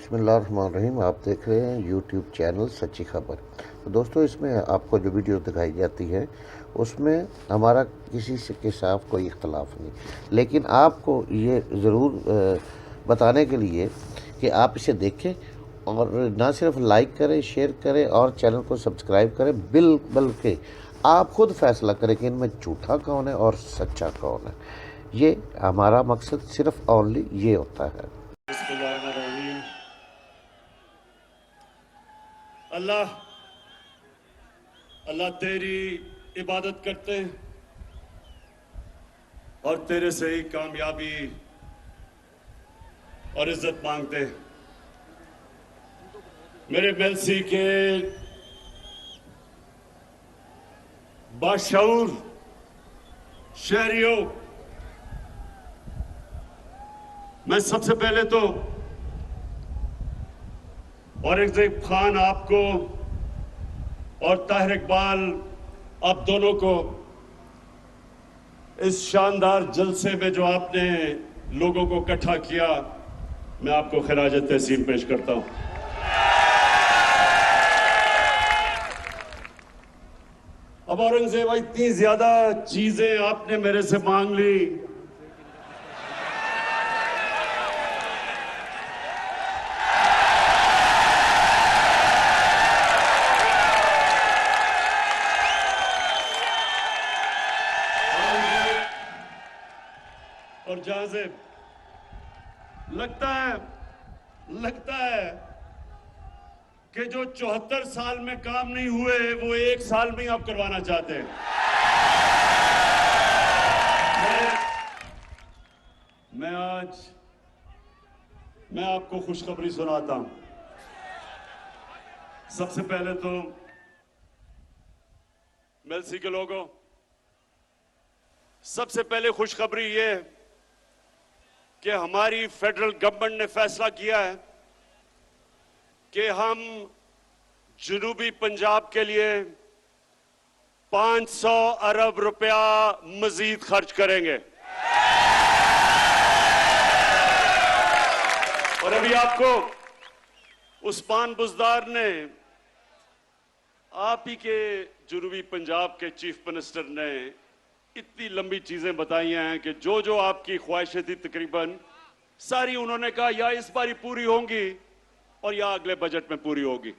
बिस्मिल्लाहिर्रहमानिर्रहीम। आप देख रहे हैं यूट्यूब चैनल सच्ची खबर। तो दोस्तों, इसमें आपको जो वीडियो दिखाई जाती है उसमें हमारा किसी से के साथ कोई इख्तलाफ नहीं, लेकिन आपको ये ज़रूर बताने के लिए कि आप इसे देखें और ना सिर्फ लाइक करें, शेयर करें और चैनल को सब्सक्राइब करें, बल्कि आप खुद फैसला करें कि इनमें झूठा कौन है और सच्चा कौन है। ये हमारा मकसद सिर्फ ओनली ये होता है। अल्लाह अल्लाह तेरी इबादत करते हैं और तेरे से ही कामयाबी और इज्जत मांगते हैं। मेरे मेलसी के बाशऊर शहरियों, मैं सबसे पहले तो औरंगजेब खान आपको और ताहिर इकबाल आप दोनों को इस शानदार जलसे में जो आपने लोगों को इकट्ठा किया, मैं आपको खिराज तहसीन पेश करता हूं। अब औरंगजेब, इतनी ज्यादा चीजें आपने मेरे से मांग ली, और जहां से लगता है कि जो 74 साल में काम नहीं हुए वो 1 साल में ही आप करवाना चाहते हैं। मैं आपको खुशखबरी सुनाता हूं। सबसे पहले तो मेलसी के लोगों, सबसे पहले खुशखबरी ये है कि हमारी फेडरल गवर्नमेंट ने फैसला किया है कि हम जनूबी पंजाब के लिए 500 अरब रुपया मजीद खर्च करेंगे। और अभी आपको उस्मान बुज़दार ने, आप ही के जनूबी पंजाब के चीफ मिनिस्टर ने इतनी लंबी चीजें बताई हैं कि जो जो आपकी ख्वाहिशें थी तकरीबन सारी उन्होंने कहा या इस बारी पूरी होंगी और या अगले बजट में पूरी होगी।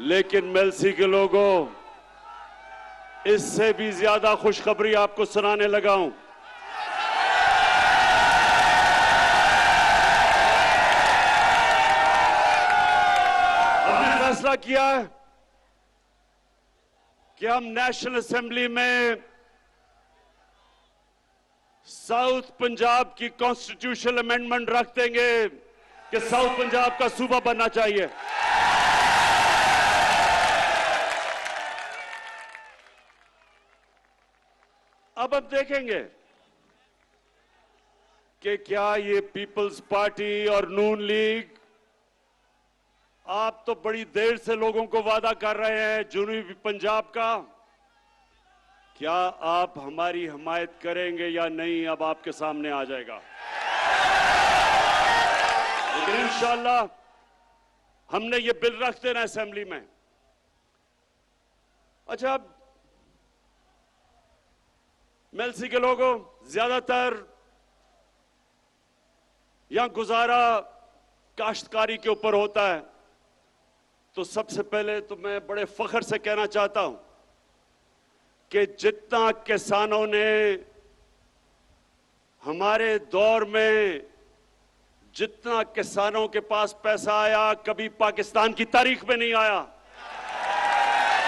लेकिन मेलसी के लोगों, इससे भी ज्यादा खुशखबरी आपको सुनाने लगा हूं। हमने फैसला किया है कि हम नेशनल असेंबली में साउथ पंजाब की कॉन्स्टिट्यूशनल अमेंडमेंट रख देंगे कि साउथ पंजाब का सूबा बनना चाहिए। अब हम देखेंगे कि क्या ये पीपल्स पार्टी और नून लीग, आप तो बड़ी देर से लोगों को वादा कर रहे हैं जनूबी पंजाब का, क्या आप हमारी हिमायत करेंगे या नहीं, अब आपके सामने आ जाएगा। लेकिन इंशाअल्लाह हमने ये बिल रख देना असेंबली में। अच्छा, अब मेलसी के लोगों, ज्यादातर यहां गुजारा काश्तकारी के ऊपर होता है, तो सबसे पहले तो मैं बड़े फख्र से कहना चाहता हूं कि जितना किसानों ने हमारे दौर में, जितना किसानों के पास पैसा आया, कभी पाकिस्तान की तारीख में नहीं आया।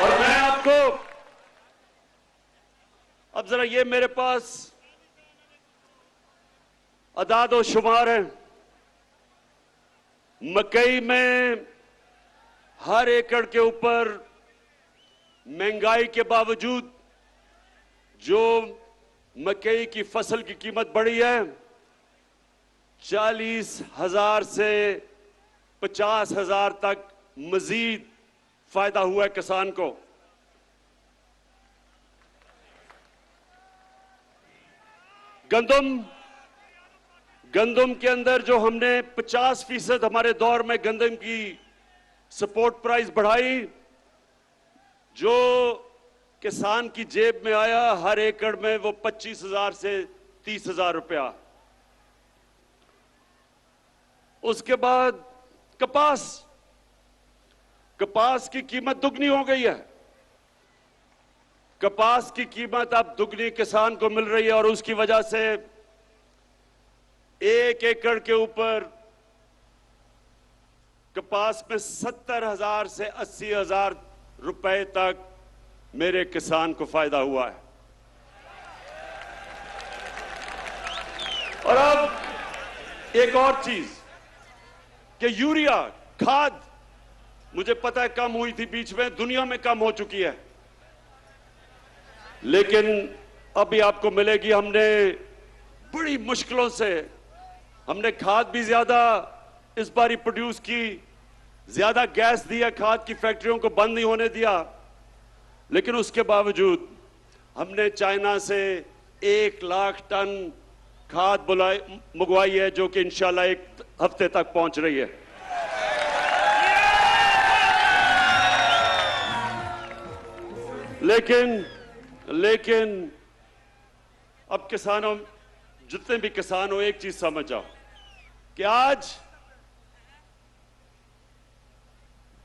और मैं आपको अब जरा, ये मेरे पास अदाद और शुमार है। मकई में हर एकड़ के ऊपर महंगाई के बावजूद जो मकई की फसल की कीमत बढ़ी है, 40,000 से 50,000 तक मजीद फायदा हुआ है किसान को। गंदम के अंदर जो हमने 50% हमारे दौर में गंदम की सपोर्ट प्राइस बढ़ाई, जो किसान की जेब में आया हर एकड़ में वो 25,000 से 30,000 रुपया। उसके बाद कपास की कीमत दुगनी हो गई है। कपास की कीमत अब दुगनी किसान को मिल रही है और उसकी वजह से 1 एकड़ के ऊपर कपास में 70,000 से 80,000 रुपए तक मेरे किसान को फायदा हुआ है। और अब एक और चीज कि यूरिया खाद, मुझे पता है कम हुई थी बीच में, दुनिया में कम हो चुकी है, लेकिन अभी आपको मिलेगी। हमने बड़ी मुश्किलों से हमने खाद भी ज्यादा इस बार प्रोड्यूस की, ज्यादा गैस दिया, खाद की फैक्ट्रियों को बंद नहीं होने दिया, लेकिन उसके बावजूद हमने चाइना से 1 लाख टन खाद मंगवाई है, जो कि इंशाल्लाह 1 हफ्ते तक पहुंच रही है। लेकिन अब किसानों, जितने भी किसान हो, एक चीज समझ जाओ कि आज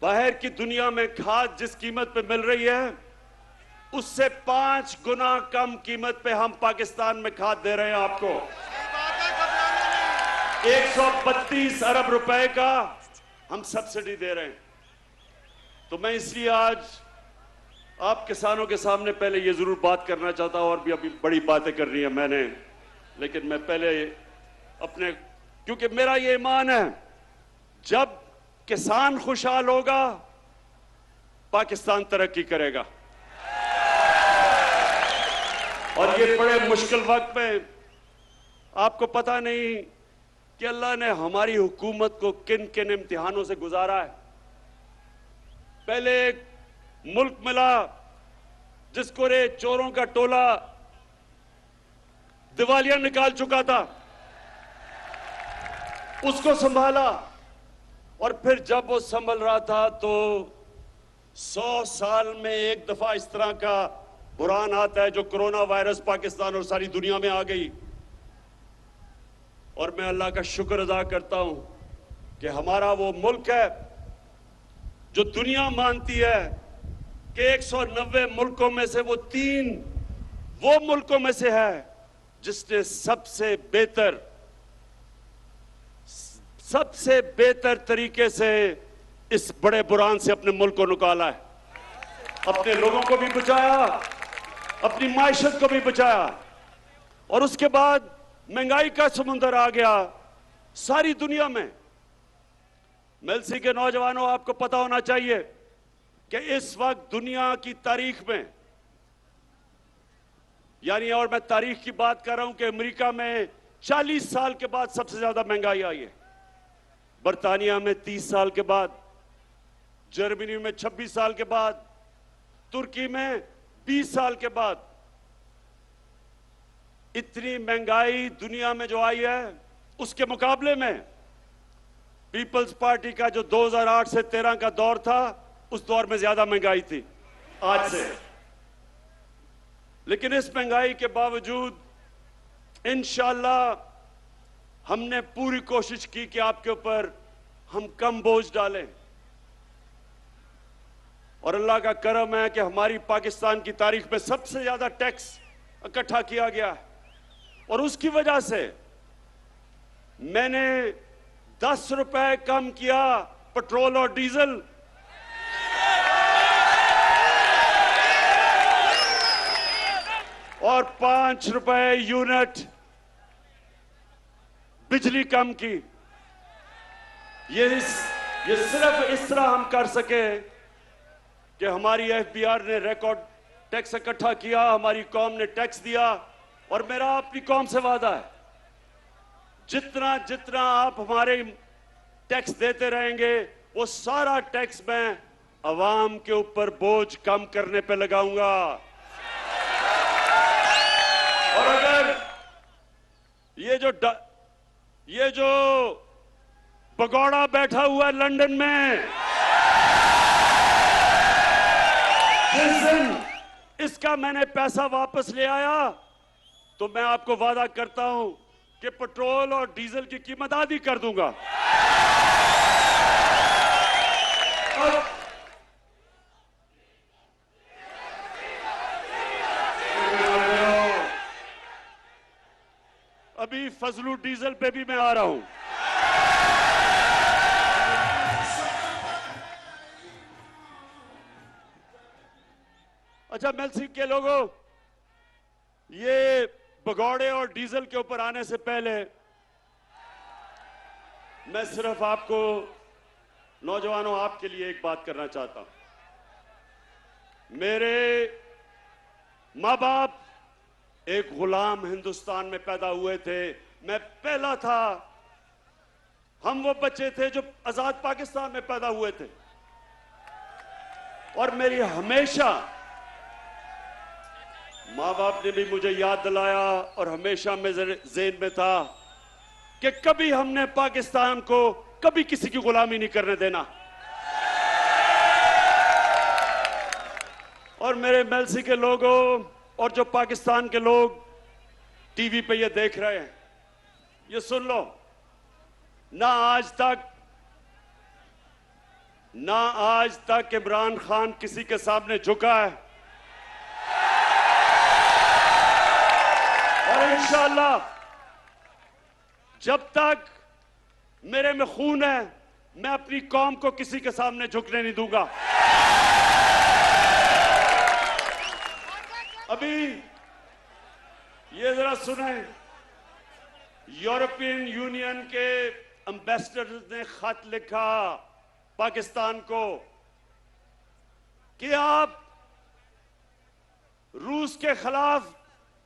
बाहर की दुनिया में खाद जिस कीमत पे मिल रही है, उससे 5 गुना कम कीमत पे हम पाकिस्तान में खाद दे रहे हैं आपको। 132 अरब रुपए का हम सब्सिडी दे रहे हैं। तो मैं इसलिए आज आप किसानों के सामने पहले ये जरूर बात करना चाहता हूं, और भी अभी बड़ी बातें करनी है मैंने, लेकिन मैं पहले अपने, क्योंकि मेरा ये ईमान है, जब किसान खुशहाल होगा पाकिस्तान तरक्की करेगा। और ये बड़े मुश्किल वक्त में आपको पता नहीं कि अल्लाह ने हमारी हुकूमत को किन किन इम्तिहानों से गुजारा है। पहले एक मुल्क मिला जिसको रे चोरों का टोला दिवालिया निकाल चुका था, उसको संभाला, और फिर जब वो संभल रहा था तो 100 साल में एक दफा इस तरह का बुरान आता है, जो कोरोना वायरस पाकिस्तान और सारी दुनिया में आ गई। और मैं अल्लाह का शुक्र अदा करता हूं कि हमारा वो मुल्क है जो दुनिया मानती है कि 190 मुल्कों में से वो 3 वो मुल्कों में से है जिसने सबसे बेहतर तरीके से इस बड़े बुरान से अपने मुल्क को निकाला है, अपने लोगों को भी बचाया, अपनी माइशत को भी बचाया। और उसके बाद महंगाई का समुंदर आ गया सारी दुनिया में। मेलसी के नौजवानों, आपको पता होना चाहिए कि इस वक्त दुनिया की तारीख में, यानी, और मैं तारीख की बात कर रहा हूं कि अमेरिका में 40 साल के बाद सबसे ज्यादा महंगाई आई है, बर्तानिया में 30 साल के बाद, जर्मनी में 26 साल के बाद, तुर्की में 20 साल के बाद। इतनी महंगाई दुनिया में जो आई है, उसके मुकाबले में पीपल्स पार्टी का जो 2008 से 13 का दौर था, उस दौर में ज्यादा महंगाई थी आज से। लेकिन इस महंगाई के बावजूद इंशाअल्लाह हमने पूरी कोशिश की कि आपके ऊपर हम कम बोझ डालें, और अल्लाह का करम है कि हमारी पाकिस्तान की तारीख में सबसे ज्यादा टैक्स इकट्ठा किया गया है। और उसकी वजह से मैंने 10 रुपए कम किया पेट्रोल और डीजल, और 5 रुपए यूनिट बिजली कम की। ये सिर्फ इस तरह हम कर सके कि हमारी एफबीआर ने रिकॉर्ड टैक्स इकट्ठा किया, हमारी कौम ने टैक्स दिया। और मेरा अपनी कौम से वादा है, जितना जितना आप हमारे टैक्स देते रहेंगे, वो सारा टैक्स मैं अवाम के ऊपर बोझ कम करने पे लगाऊंगा। और अगर ये जो ये जो भगौड़ा बैठा हुआ है लंदन में, जिस दिन इसका मैंने पैसा वापस ले आया तो मैं आपको वादा करता हूं कि पेट्रोल और डीजल की कीमत आधी कर दूंगा। अभी फजलू डीजल पे भी मैं आ रहा हूं। अच्छा मेलसी के लोगों, ये भगौड़े और डीजल के ऊपर आने से पहले मैं सिर्फ आपको, नौजवानों, आपके लिए एक बात करना चाहता हूं। मेरे मां बाप एक गुलाम हिंदुस्तान में पैदा हुए थे, मैं पहला था। हम वो बच्चे थे जो आजाद पाकिस्तान में पैदा हुए थे। और मेरी हमेशा मां बाप ने भी मुझे याद दिलाया और हमेशा मेरे ज़हन में था कि कभी हमने पाकिस्तान को कभी किसी की गुलामी नहीं करने देना। और मेरे मेलसी के लोगों और जो पाकिस्तान के लोग टीवी पे ये देख रहे हैं, ये सुन लो, ना आज तक इमरान खान किसी के सामने झुका है, और इंशाअल्लाह जब तक मेरे में खून है मैं अपनी कौम को किसी के सामने झुकने नहीं दूंगा। अभी ये जरा सुने, यूरोपियन यूनियन के एम्बेसडर ने खत लिखा पाकिस्तान को कि आप रूस के खिलाफ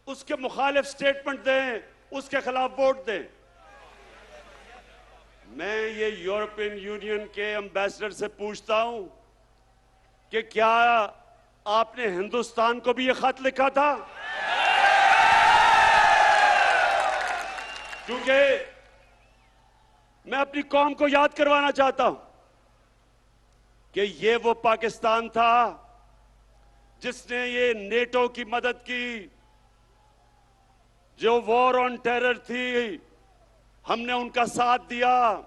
उसके मुखालिफ स्टेटमेंट दें, उसके खिलाफ वोट दें। मैं ये यूरोपियन यूनियन के एम्बेसडर से पूछता हूं कि क्या आपने हिंदुस्तान को भी ये खत लिखा था? क्योंकि मैं अपनी कौम को याद करवाना चाहता हूं कि ये वो पाकिस्तान था जिसने ये नेटो की मदद की, जो वॉर ऑन टेरर थी, हमने उनका साथ दिया।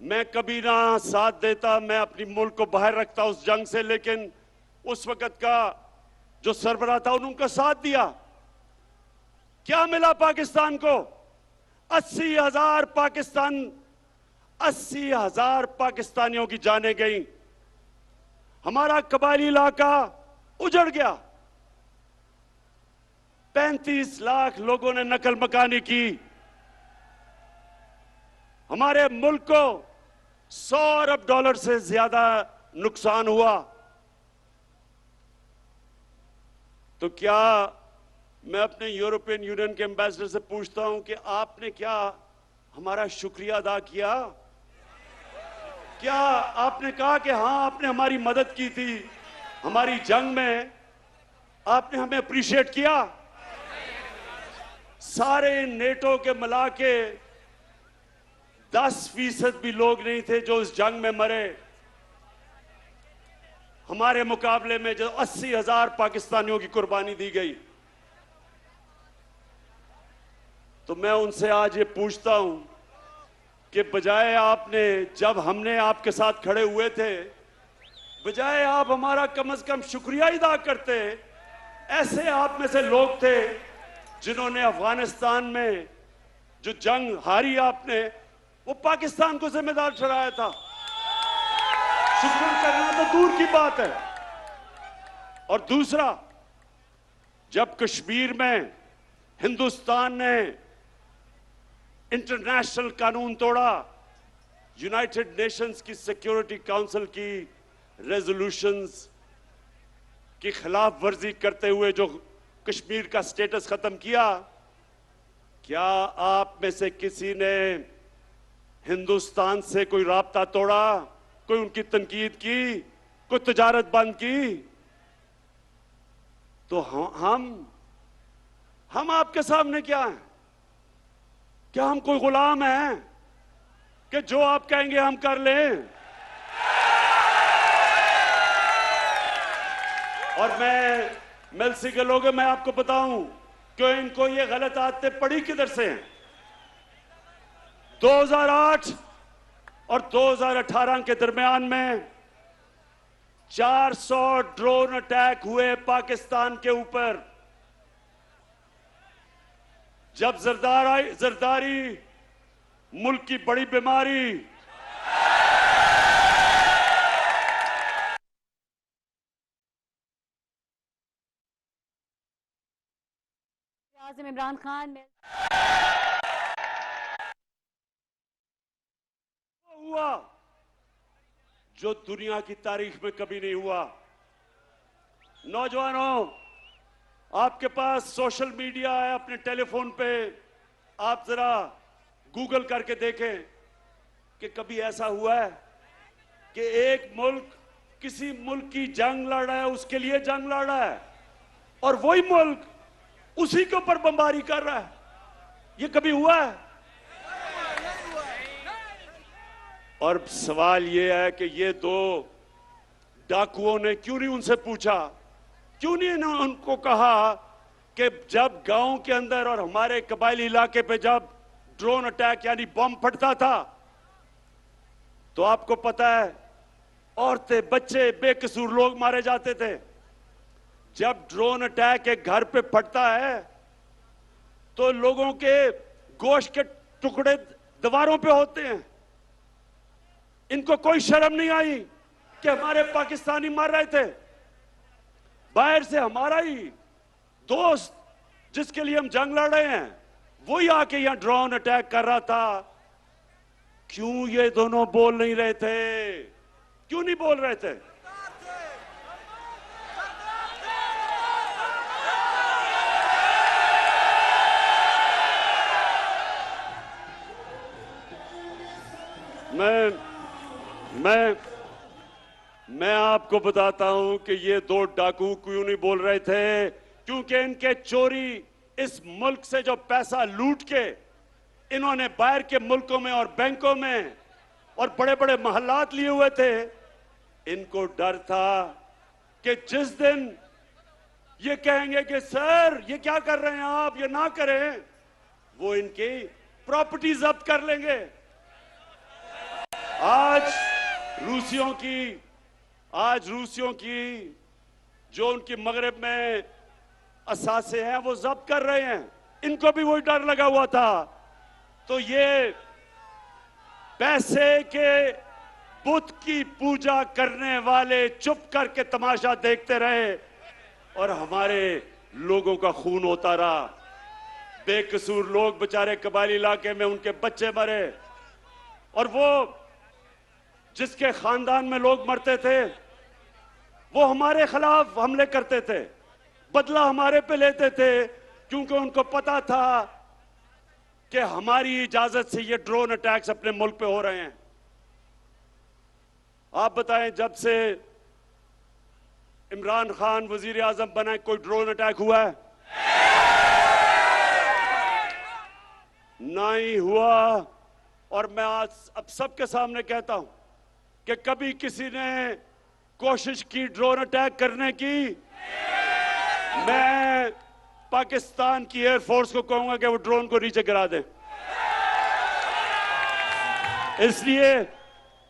मैं कभी ना साथ देता, मैं अपनी मुल्क को बाहर रखता उस जंग से, लेकिन उस वक्त का जो सरबराह था उन्होंने उनका साथ दिया। क्या मिला पाकिस्तान को? 80,000 पाकिस्तानियों की जानें गई, हमारा कबायली इलाका उजड़ गया, 35 लाख लोगों ने नकल मकानी की, हमारे मुल्क को $100 अरब से ज्यादा नुकसान हुआ। तो क्या मैं अपने यूरोपियन यूनियन के एम्बेसडर से पूछता हूं कि आपने क्या हमारा शुक्रिया अदा किया? क्या आपने कहा कि हां आपने हमारी मदद की थी, हमारी जंग में आपने हमें अप्रिशिएट किया? सारे नेटो के मिला के 10% भी लोग नहीं थे जो इस जंग में मरे। हमारे मुकाबले में जो 80,000 पाकिस्तानियों की कुर्बानी दी गई। तो मैं उनसे आज ये पूछता हूं कि बजाय आपने, जब हमने आपके साथ खड़े हुए थे, बजाय आप हमारा कम से कम शुक्रिया अदा करते, ऐसे आप में से लोग थे जिन्होंने अफगानिस्तान में जो जंग हारी आपने, वो पाकिस्तान को जिम्मेदार ठहराया था। शुक्र करना तो दूर की बात है। और दूसरा, जब कश्मीर में हिंदुस्तान ने इंटरनेशनल कानून तोड़ा, यूनाइटेड नेशंस की सिक्योरिटी काउंसिल की रेजोल्यूशंस की खिलाफ वर्जी करते हुए जो कश्मीर का स्टेटस खत्म किया, क्या आप में से किसी ने हिंदुस्तान से कोई राब्ता तोड़ा, कोई उनकी तनकीद की, कोई तिजारत बंद की? तो हम आपके सामने क्या हैं? क्या हम कोई गुलाम हैं कि जो आप कहेंगे हम कर लें? और मेलसी के लोगों, मैं आपको बताऊं कि इनको ये गलत आदतें पड़ी किधर से हैं। 2008 और 2018 के दरमियान में 400 ड्रोन अटैक हुए पाकिस्तान के ऊपर। जब जरदारी मुल्क की बड़ी बीमारी, आज़म इमरान खान हुआ जो दुनिया की तारीख में कभी नहीं हुआ। नौजवानों, आपके पास सोशल मीडिया है, अपने टेलीफोन पे आप जरा गूगल करके देखें कि कभी ऐसा हुआ है कि एक मुल्क किसी मुल्क की जंग लड़ रहा है, उसके लिए जंग लड़ रहा है, और वही मुल्क उसी के ऊपर बमबारी कर रहा है। ये कभी हुआ है? और सवाल ये है कि ये दो डाकुओं ने क्यों नहीं उनसे पूछा, क्यों नहीं उनको कहा कि जब गांव के अंदर और हमारे कबायली इलाके पे जब ड्रोन अटैक यानी बम फटता था तो आपको पता है औरतें, बच्चे, बेकसूर लोग मारे जाते थे। जब ड्रोन अटैक एक घर पे फटता है तो लोगों के गोश्त के टुकड़े दीवारों पे होते हैं। इनको कोई शर्म नहीं आई कि हमारे पाकिस्तानी मर रहे थे। बाहर से हमारा ही दोस्त जिसके लिए हम जंग लड़ रहे हैं वही आके यहां ड्रोन अटैक कर रहा था। क्यों ये दोनों बोल नहीं रहे थे? क्यों नहीं बोल रहे थे? मैं आपको बताता हूं कि ये दो डाकू क्यों नहीं बोल रहे थे, क्योंकि इनके चोरी इस मुल्क से जो पैसा लूट के इन्होंने बाहर के मुल्कों में और बैंकों में और बड़े बड़े महल्लात लिए हुए थे, इनको डर था कि जिस दिन ये कहेंगे कि सर ये क्या कर रहे हैं आप, ये ना करें, वो इनकी प्रॉपर्टी जब्त कर लेंगे। आज रूसियों की जो उनकी मगरब में असासे हैं वो जब्त कर रहे हैं। इनको भी वही डर लगा हुआ था। तो ये पैसे के बुत की पूजा करने वाले चुप करके तमाशा देखते रहे और हमारे लोगों का खून होता रहा। बेकसूर लोग बेचारे कबायली इलाके में उनके बच्चे मरे, और वो जिसके खानदान में लोग मरते थे वो हमारे खिलाफ हमले करते थे, बदला हमारे पे लेते थे, क्योंकि उनको पता था कि हमारी इजाजत से ये ड्रोन अटैक्स अपने मुल्क पे हो रहे हैं। आप बताएं, जब से इमरान खान वजीर आजम बना कोई ड्रोन अटैक हुआ है? ना ही हुआ। और मैं आज अब सबके सामने कहता हूं कि कभी किसी ने कोशिश की ड्रोन अटैक करने की, मैं पाकिस्तान की एयरफोर्स को कहूंगा कि वो ड्रोन को नीचे गिरा दें।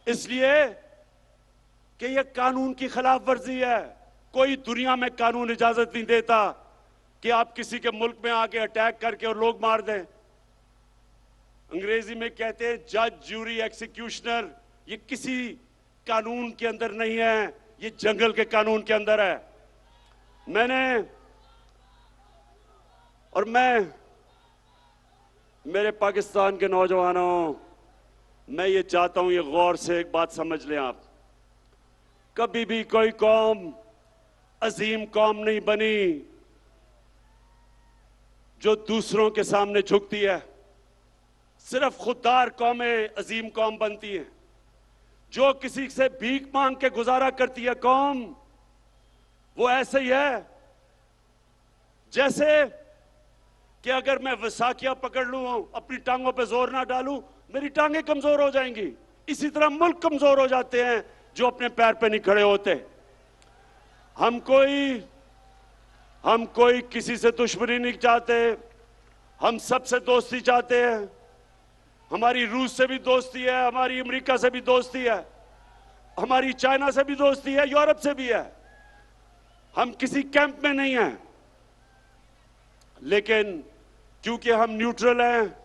इसलिए कि यह कानून की खिलाफ वर्जी है। कोई दुनिया में कानून इजाजत नहीं देता कि आप किसी के मुल्क में आके अटैक करके और लोग मार दें। अंग्रेजी में कहते हैं जज, ज्यूरी, एक्सिक्यूशनर। ये किसी कानून के अंदर नहीं है, ये जंगल के कानून के अंदर है। मेरे पाकिस्तान के नौजवानों, मैं ये चाहता हूं, ये गौर से एक बात समझ लें आप। कभी भी कोई कौम अजीम कौम नहीं बनी जो दूसरों के सामने झुकती है। सिर्फ खुददार कौमें अजीम कौम बनती हैं। जो किसी से भीख मांग के गुजारा करती है कौम, वो ऐसे ही है जैसे कि अगर मैं वसाखिया पकड़ लूं, अपनी टांगों पे जोर ना डालूं, मेरी टांगें कमजोर हो जाएंगी। इसी तरह मुल्क कमजोर हो जाते हैं जो अपने पैर पे नहीं खड़े होते। हम कोई किसी से दुश्मनी नहीं चाहते, हम सबसे दोस्ती चाहते हैं। हमारी रूस से भी दोस्ती है, हमारी अमेरिका से भी दोस्ती है, हमारी चाइना से भी दोस्ती है, यूरोप से भी है। हम किसी कैंप में नहीं हैं, लेकिन क्योंकि हम न्यूट्रल हैं,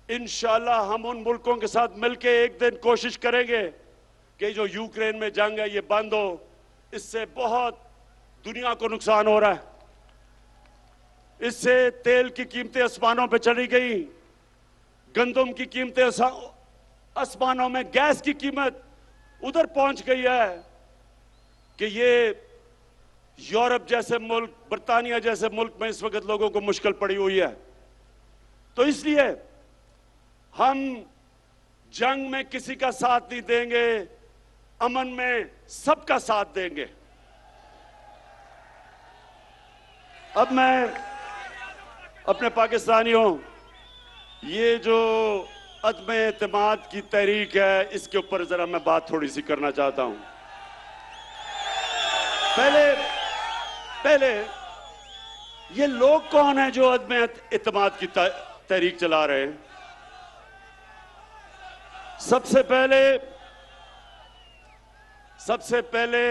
इंशाल्लाह हम उन मुल्कों के साथ मिलकर एक दिन कोशिश करेंगे कि जो यूक्रेन में जंग है ये बंद हो। इससे बहुत दुनिया को नुकसान हो रहा है। इससे तेल की कीमतें आसमानों पे चली गई, गंदम की कीमतें आसमानों में, गैस की कीमत उधर पहुंच गई है कि ये यूरोप जैसे मुल्क, बर्तानिया जैसे मुल्क में इस वक्त लोगों को मुश्किल पड़ी हुई है। तो इसलिए हम जंग में किसी का साथ नहीं देंगे, अमन में सबका साथ देंगे। अब मैं अपने पाकिस्तानियों, ये जो अदम एतमाद की तहरीक है, इसके ऊपर जरा मैं बात थोड़ी सी करना चाहता हूं। पहले ये लोग कौन हैं जो अदम एतमाद की तहरीक चला रहे हैं? सबसे पहले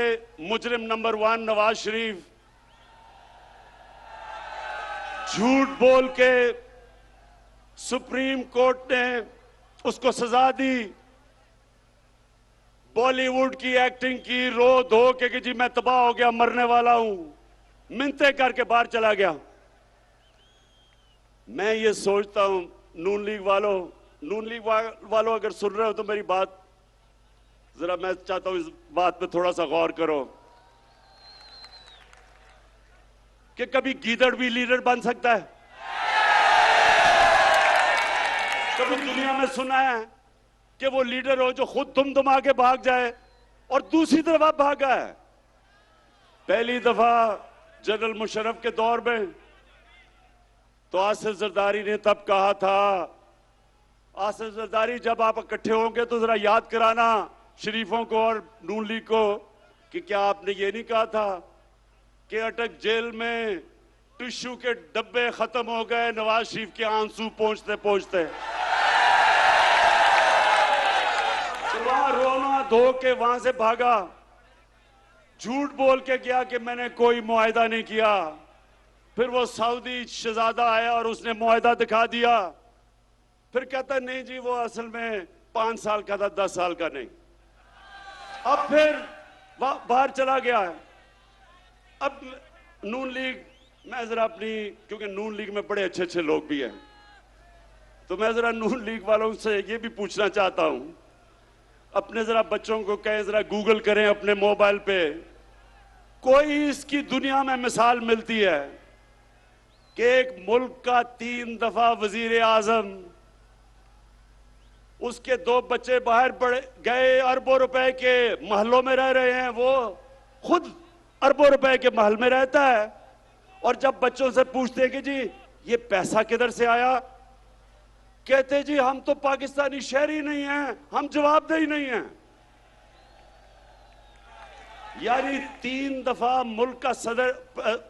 मुजरिम नंबर 1 नवाज शरीफ झूठ बोल के सुप्रीम कोर्ट ने उसको सजा दी, बॉलीवुड की एक्टिंग की, रो धो के कि जी मैं तबाह हो गया, मरने वाला हूं, मिन्नतें करके बाहर चला गया। मैं ये सोचता हूं, नून लीग वालों अगर सुन रहे हो तो मेरी बात जरा, मैं चाहता हूं इस बात पे थोड़ा सा गौर करो कि कभी गीदड़ भी लीडर बन सकता है। कभी दुनिया में सुना है कि वो लीडर हो जो खुद दुमदुमा के भाग जाए और दूसरी दफा भागा है? पहली दफा जनरल मुशर्रफ के दौर में तो आसिफ जरदारी ने तब कहा था, आसिफ जरदारी जब आप इकट्ठे होंगे तो जरा याद कराना शरीफों को और नून लीग को कि क्या आपने ये नहीं कहा था कि अटक जेल में टिश्यू के डब्बे खत्म हो गए नवाज शरीफ के आंसू पहुंचते पहुंचते। तो वहां रोना धो के वहां से भागा, झूठ बोल के गया कि मैंने कोई मुआहिदा नहीं किया। फिर वो सऊदी शहजादा आया और उसने मुआहिदा दिखा दिया। फिर कहता नहीं जी वो असल में 5 साल का था, 10 साल का नहीं। अब फिर बाहर चला गया है। अब नून लीग, मैं जरा अपनी, क्योंकि नून लीग में बड़े अच्छे अच्छे लोग भी हैं, तो मैं जरा नून लीग वालों से ये भी पूछना चाहता हूं, अपने जरा बच्चों को कहें जरा गूगल करें अपने मोबाइल पे, कोई इसकी दुनिया में मिसाल मिलती है कि एक मुल्क का 3 दफा वजीर आजम, उसके 2 बच्चे बाहर गए, अरबों रुपए के महलों में रह रहे हैं, वो खुद अरबों रुपए के महल में रहता है, और जब बच्चों से पूछते हैं कि जी ये पैसा किधर से आया, कहते जी हम तो पाकिस्तानी शहरी नहीं हैं, हम जवाबदेही नहीं हैं। यानी 3 दफा मुल्क का सदर,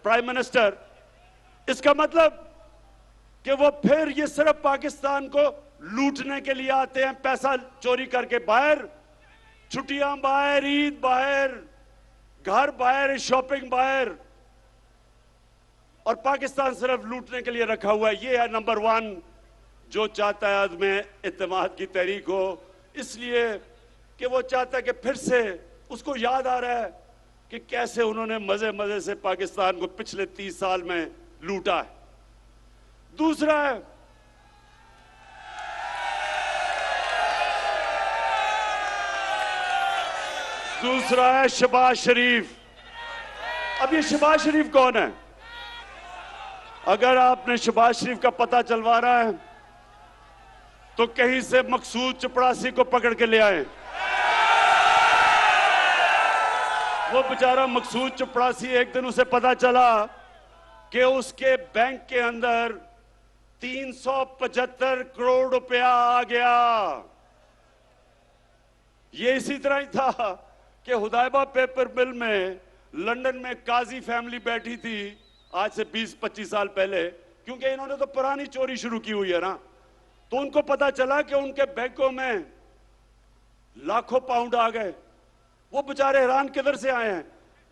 प्राइम मिनिस्टर, इसका मतलब कि वो फिर ये सिर्फ पाकिस्तान को लूटने के लिए आते हैं, पैसा चोरी करके बाहर, छुट्टियां बाहर, ईद बाहर, घर बाहर, शॉपिंग बाहर, और पाकिस्तान सिर्फ लूटने के लिए रखा हुआ है। ये है नंबर 1 जो चाहता है अदम एतमाद की तहरीक हो, इसलिए कि वो चाहता है कि फिर से उसको याद आ रहा है कि कैसे उन्होंने मजे मजे से पाकिस्तान को पिछले 30 साल में लूटा है। दूसरा है शहबाज शरीफ। अब ये शहबाज शरीफ कौन है? अगर आपने शहबाज शरीफ का पता चलवाना है तो कहीं से मकसूद चपड़ासी को पकड़ के ले आए। वो बेचारा मकसूद चपड़ासी, एक दिन उसे पता चला कि उसके बैंक के अंदर 375 करोड़ रुपया आ गया। ये इसी तरह ही था कि हुदैबा पेपर मिल में लंदन में काजी फैमिली बैठी थी आज से 20-25 साल पहले, क्योंकि इन्होंने तो पुरानी चोरी शुरू की हुई है ना, तो उनको पता चला कि उनके बैंकों में लाखों पाउंड आ गए। वो बेचारे हैरान किधर से आए हैं,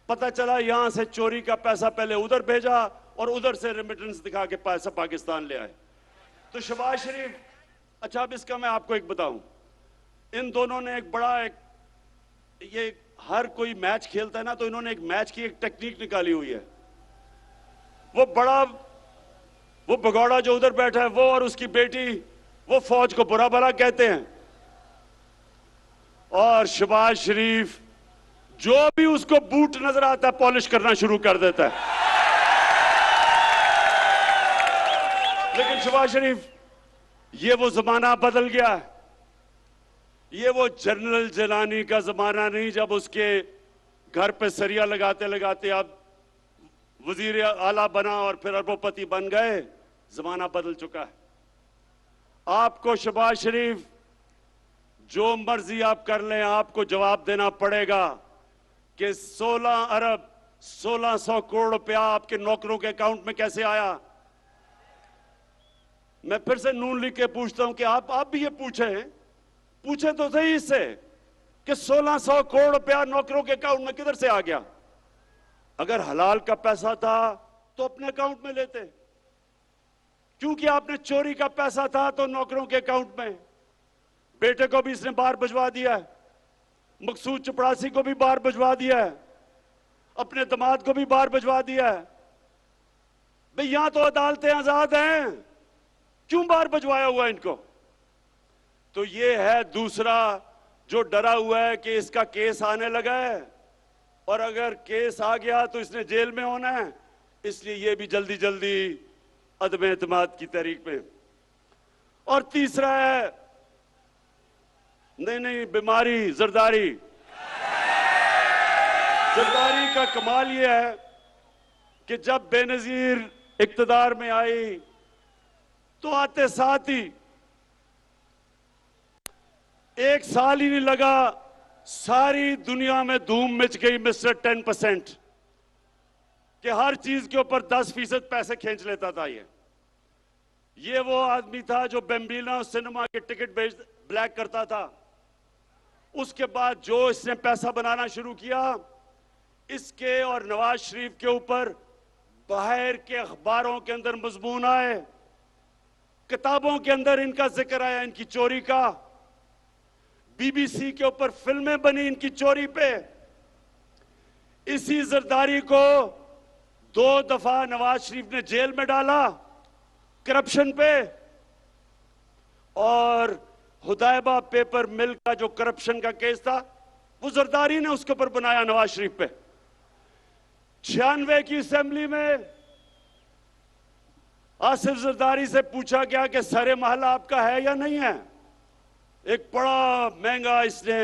पता चला यहां से चोरी का पैसा पहले उधर भेजा और उधर से रेमिटेंस दिखा के पैसा पाकिस्तान ले आए। तो शहबाज शरीफ, अच्छा अब इसका मैं आपको एक बताऊं, इन दोनों ने एक बड़ा ये हर कोई मैच खेलता है ना, तो इन्होंने एक मैच की एक टेक्निक निकाली हुई है। वो भगौड़ा जो उधर बैठा है, वो और उसकी बेटी, वो फौज को बुरा भला कहते हैं, और शहबाज शरीफ जो भी उसको बूट नजर आता है पॉलिश करना शुरू कर देता है। लेकिन शहबाज शरीफ, ये वो जमाना बदल गया है। ये वो जनरल जिलानी का जमाना नहीं जब उसके घर पे सरिया लगाते लगाते अब वजीर आला बना और फिर अरबोपति बन गए। जमाना बदल चुका है। आपको शहबाज शरीफ जो मर्जी आप कर लें, आपको जवाब देना पड़ेगा कि 16 अरब 1600 करोड़ रुपया आपके नौकरों के अकाउंट में कैसे आया। मैं फिर से नून लिख के पूछता हूं कि आप भी ये पूछे तो सही इससे कि 1600 करोड़ रुपया नौकरों के अकाउंट में किधर से आ गया। अगर हलाल का पैसा था तो अपने अकाउंट में लेते, क्योंकि आपने चोरी का पैसा था तो नौकरों के अकाउंट में। बेटे को भी इसने बाहर भिजवा दिया है, मकसूद चपड़ासी को भी बाहर भिजवा दिया है, अपने दामाद को भी बाहर भिजवा दिया है। भाई यहां तो अदालतें आजाद हैं, क्यों बाहर भिजवाया हुआ इनको। तो ये है दूसरा जो डरा हुआ है कि इसका केस आने लगा है और अगर केस आ गया तो इसने जेल में होना है, इसलिए ये भी जल्दी जल्दी अदम एतमाद की तहरीक में। और तीसरा है नहीं बीमारी, जरदारी। जरदारी का कमाल यह है कि जब बेनजीर इक्तदार में आई तो आते साथ ही एक साल ही नहीं लगा, सारी दुनिया में धूम मच गई मिस्टर 10% कि हर चीज के ऊपर 10% पैसे खींच लेता था। ये वो आदमी था जो बेम्बिना सिनेमा के टिकट ब्लैक करता था। उसके बाद जो इसने पैसा बनाना शुरू किया, इसके और नवाज शरीफ के ऊपर बाहर के अखबारों के अंदर मजमून आए, किताबों के अंदर इनका जिक्र आया, इनकी चोरी का। बीबीसी के ऊपर फिल्में बनी इनकी चोरी पे। इसी जरदारी को 2 दफा नवाज शरीफ ने जेल में डाला करप्शन पे, और हुदैबा पेपर मिल का जो करप्शन का केस था वो जरदारी ने उसके ऊपर बनाया नवाज शरीफ पे। 96 की असेंबली में आसिफ जरदारी से पूछा गया कि सरे महल आपका है या नहीं है। एक बड़ा महंगा इसने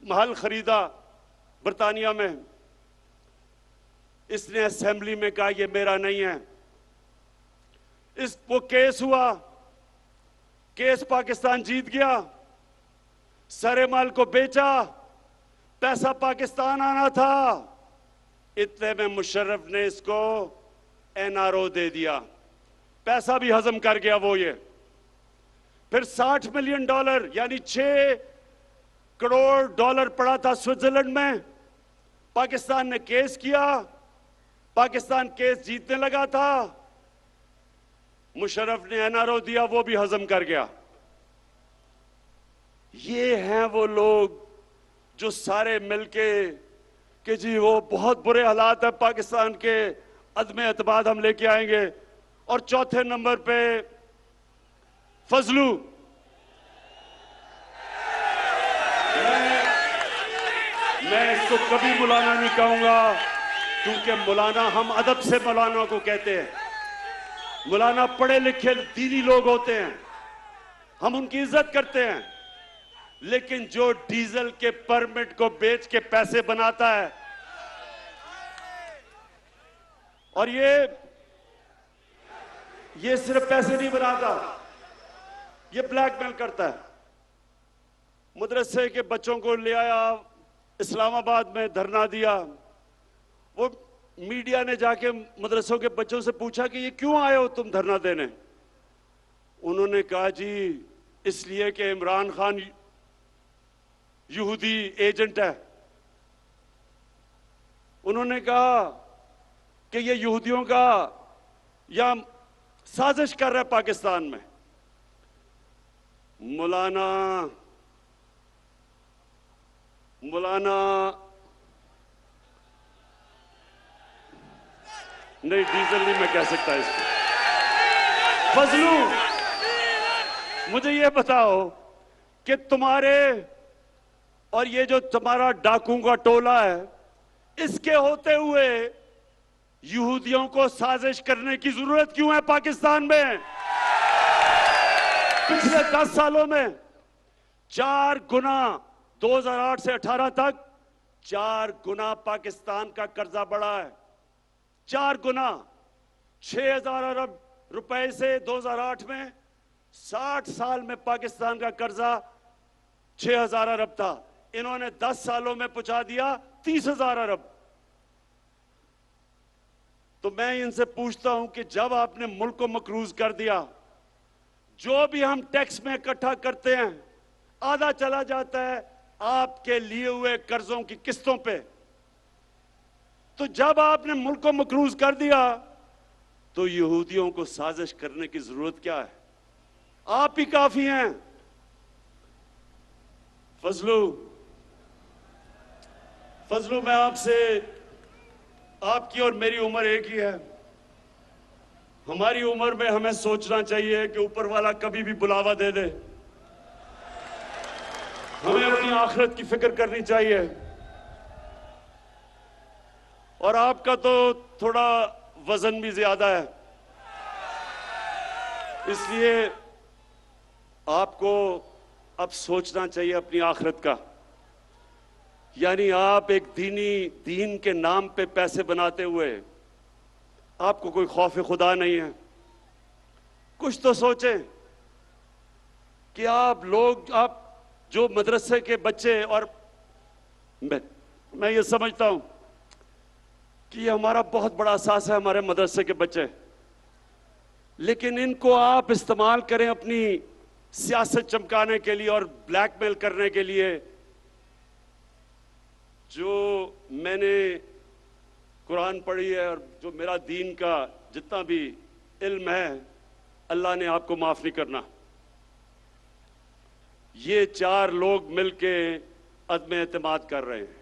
महल खरीदा बर्तानिया में। इसने असेंबली में कहा ये मेरा नहीं है। वो केस हुआ, केस पाकिस्तान जीत गया, सरे माल को बेचा, पैसा पाकिस्तान आना था। इतने में मुशर्रफ ने इसको एनआरओ दे दिया, पैसा भी हजम कर गया वो। ये फिर $60 मिलियन यानी $6 करोड़ पड़ा था स्विट्जरलैंड में। पाकिस्तान ने केस किया, पाकिस्तान केस जीतने लगा था, मुशर्रफ ने एनआरओ दिया, वो भी हजम कर गया। ये हैं वो लोग जो सारे मिलके कि जी वो बहुत बुरे हालात है पाकिस्तान के, अदम एतमाद हम लेके आएंगे। और चौथे नंबर पे फजलू। मैं इसको कभी मौलाना नहीं कहूंगा, क्योंकि मौलाना, हम अदब से मौलाना को कहते हैं। मौलाना पढ़े लिखे दीनी लोग होते हैं, हम उनकी इज्जत करते हैं। लेकिन जो डीजल के परमिट को बेच के पैसे बनाता है, और ये सिर्फ पैसे नहीं बनाता, ये ब्लैकमेल करता है। मदरसे के बच्चों को ले आया, इस्लामाबाद में धरना दिया। वो मीडिया ने जाके मदरसों के बच्चों से पूछा कि ये क्यों आए हो तुम धरना देने? उन्होंने कहा जी इसलिए कि इमरान खान यहूदी एजेंट है। उन्होंने कहा कि ये यहूदियों का या साजिश कर रहा है पाकिस्तान में। मौलाना नहीं, डीजल नहीं मैं कह सकता इसको। फजलू, मुझे ये बताओ कि तुम्हारे और ये जो तुम्हारा डाकुओं का टोला है, इसके होते हुए यहूदियों को साजिश करने की जरूरत क्यों है पाकिस्तान में? पिछले 10 सालों में 4 गुना, 2008 से 18 तक 4 गुना पाकिस्तान का कर्जा बढ़ा है। 4 गुना। 6,000 अरब रुपए से 2008 में 60 साल में पाकिस्तान का कर्जा 6,000 अरब था। इन्होंने 10 सालों में पहुंचा दिया 30,000 अरब। तो मैं इनसे पूछता हूं कि जब आपने मुल्क को मकरूज कर दिया, जो भी हम टैक्स में इकट्ठा करते हैं आधा चला जाता है आपके लिए हुए कर्जों की किस्तों पे। तो जब आपने मुल्क को मकरूज कर दिया तो यहूदियों को साजिश करने की जरूरत क्या है? आप ही काफी हैं। फजलू, मैं आपसे, आपकी और मेरी उम्र एक ही है। हमारी उम्र में हमें सोचना चाहिए कि ऊपर वाला कभी भी बुलावा दे दे। हमें अपनी आखिरत की फिक्र करनी चाहिए। और आपका तो थोड़ा वजन भी ज्यादा है, इसलिए आपको अब सोचना चाहिए अपनी आखिरत का। यानी आप एक दीन के नाम पे पैसे बनाते हुए आपको कोई खौफ खुदा नहीं है। कुछ तो सोचें कि आप जो मदरसे के बच्चे, और मैं ये समझता हूं कि ये हमारा बहुत बड़ा असास है, हमारे मदरसे के बच्चे, लेकिन इनको आप इस्तेमाल करें अपनी सियासत चमकाने के लिए और ब्लैकमेल करने के लिए। जो मैंने कुरान पढ़ी है और जो मेरा दीन का जितना भी इल्म है, अल्लाह ने आपको माफ नहीं करना। ये 4 लोग मिलके अदम एतमाद कर रहे हैं।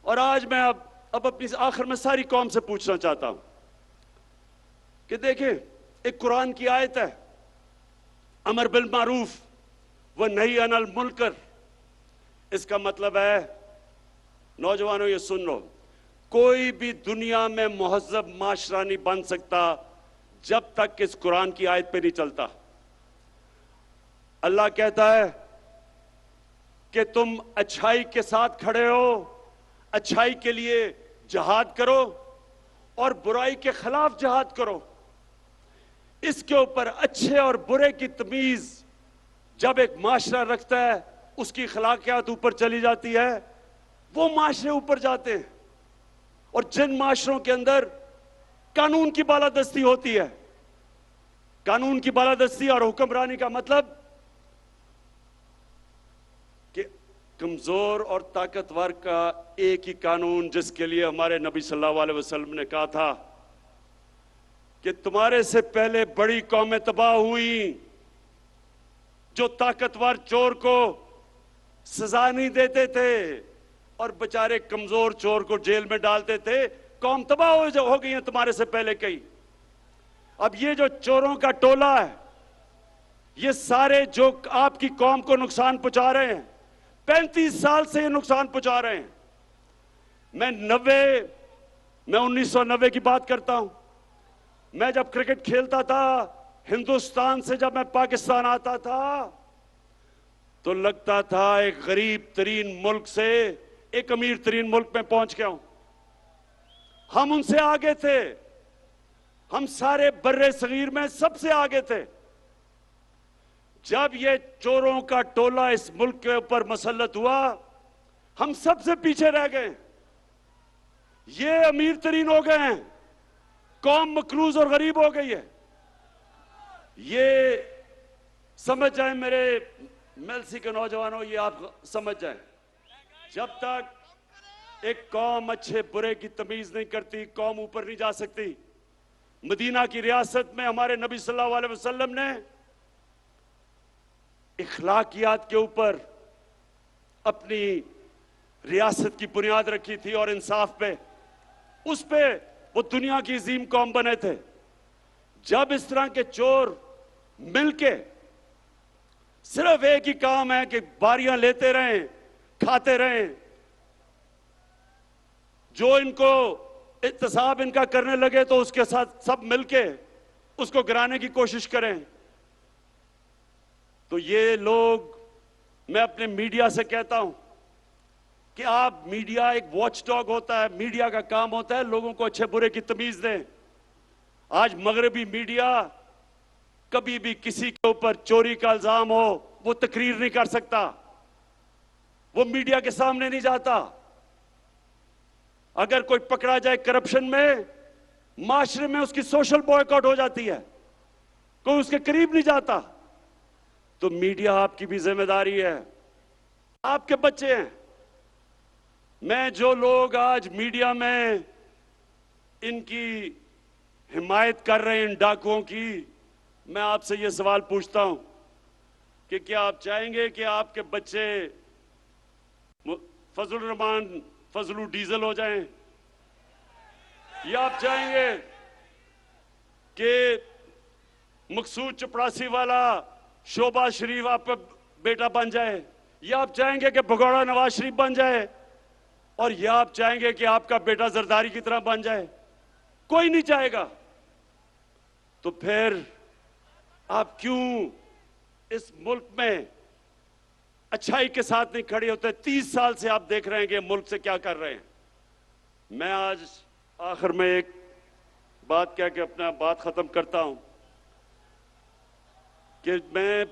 और आज मैं अब अपनी आखिर में सारी कौम से पूछना चाहता हूं कि देखें, एक कुरान की आयत है, अमर बिल मारूफ व नही अनिल मुनकर। इसका मतलब है, नौजवानों ये सुन लो, कोई भी दुनिया में मुहज्जब माशरा नहीं बन सकता जब तक इस कुरान की आयत पे नहीं चलता। अल्लाह कहता है कि तुम अच्छाई के साथ खड़े हो, अच्छाई के लिए जिहाद करो और बुराई के खिलाफ जिहाद करो। इसके ऊपर अच्छे और बुरे की तमीज जब एक माशरा रखता है, उसकी अखलाकियात ऊपर चली जाती है, वो माशरे ऊपर जाते हैं। और जिन माशरों के अंदर कानून की बालादस्ती होती है, कानून की बालादस्ती और हुक्मरानी का मतलब कि कमजोर और ताकतवर का एक ही कानून, जिसके लिए हमारे नबी सल्लल्लाहु अलैहि वसल्लम ने कहा था कि तुम्हारे से पहले बड़ी कौमें तबाह हुई जो ताकतवर चोर को सजा नहीं देते थे और बेचारे कमजोर चोर को जेल में डालते थे। कौम तबाह हो गई है तुम्हारे से पहले कई। अब ये जो चोरों का टोला है, ये सारे जो आपकी कौम को नुकसान पहुंचा रहे हैं, 35 साल से ये नुकसान पहुंचा रहे हैं। मैं 1990 की बात करता हूं। मैं जब क्रिकेट खेलता था, हिंदुस्तान से जब मैं पाकिस्तान आता था, तो लगता था एक गरीब तरीन मुल्क से एक अमीर तरीन मुल्क में पहुंच गया हूं। हम उनसे आगे थे। हम सारे बर्रे सगीर में सबसे आगे थे। जब ये चोरों का टोला इस मुल्क के ऊपर मसल्लत हुआ, हम सबसे पीछे रह गए। ये अमीर तरीन हो गए हैं, कौम मकरूज और गरीब हो गई है। ये समझ जाए मेरे मेलसी के नौजवानों, ये आप समझ जाएं, जब तक एक कौम अच्छे बुरे की तमीज नहीं करती, कौम ऊपर नहीं जा सकती। मदीना की रियासत में हमारे नबी सल्लल्लाहु अलैहि वसल्लम ने इखलाकियात के ऊपर अपनी रियासत की बुनियाद रखी थी और इंसाफ पे, उस पे वो दुनिया की अजीम कौम बने थे। जब इस तरह के चोर मिलके सिर्फ एक ही काम है कि बारियां लेते रहें, खाते रहें, जो इनको इत्तेसाब इनका करने लगे तो उसके साथ सब मिलके उसको गिराने की कोशिश करें, तो ये लोग, मैं अपने मीडिया से कहता हूं कि आप, मीडिया एक वॉच डॉग होता है, मीडिया का काम होता है लोगों को अच्छे बुरे की तमीज दें। आज मगरबी मीडिया कभी भी किसी के ऊपर चोरी का इल्जाम हो वो तकरीर नहीं कर सकता, वो मीडिया के सामने नहीं जाता। अगर कोई पकड़ा जाए करप्शन में, माशरे में उसकी सोशल बॉयकॉट हो जाती है, कोई उसके करीब नहीं जाता। तो मीडिया आपकी भी जिम्मेदारी है, आपके बच्चे हैं। मैं जो लोग आज मीडिया में इनकी हिमायत कर रहे हैं, इन डाकुओं की, मैं आपसे ये सवाल पूछता हूं कि क्या आप चाहेंगे कि आपके बच्चे फजलुर रहमान फजलू डीजल हो जाएं, या आप चाहेंगे कि मकसूद चपरासी वाला शोबाज शरीफ आपका बेटा बन जाए, या आप चाहेंगे कि भगोड़ा नवाज शरीफ बन जाए, और या आप चाहेंगे कि आपका बेटा जरदारी की तरह बन जाए? कोई नहीं चाहेगा। तो फिर आप क्यों इस मुल्क में अच्छाई के साथ नहीं खड़े होते? 30 साल से आप देख रहे हैं कि मुल्क से क्या कर रहे हैं। मैं आज आखिर में एक बात कह के अपना बात खत्म करता हूं कि मैं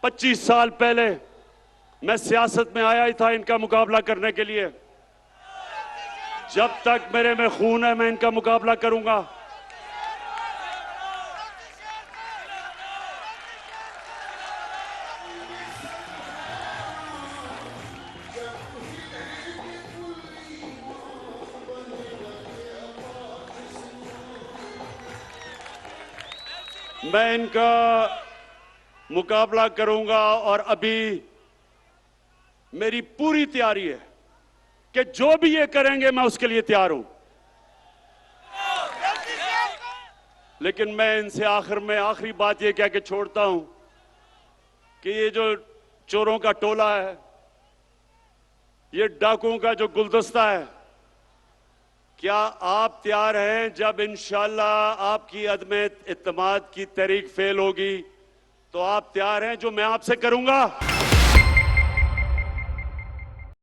25 साल पहले मैं सियासत में आया ही था इनका मुकाबला करने के लिए। जब तक मेरे में खून है मैं इनका मुकाबला करूंगा। मैं इनका मुकाबला करूंगा और अभी मेरी पूरी तैयारी है कि जो भी ये करेंगे मैं उसके लिए तैयार हूं। लेकिन मैं इनसे आखिर में आखिरी बात ये कह के छोड़ता हूं कि ये जो चोरों का टोला है, ये डाकुओं का जो गुलदस्ता है, क्या आप तैयार हैं जब इंशाअल्लाह आपकी अदम इत्तेमाद की तहरीक फेल होगी तो आप तैयार हैं जो मैं आपसे करूंगा?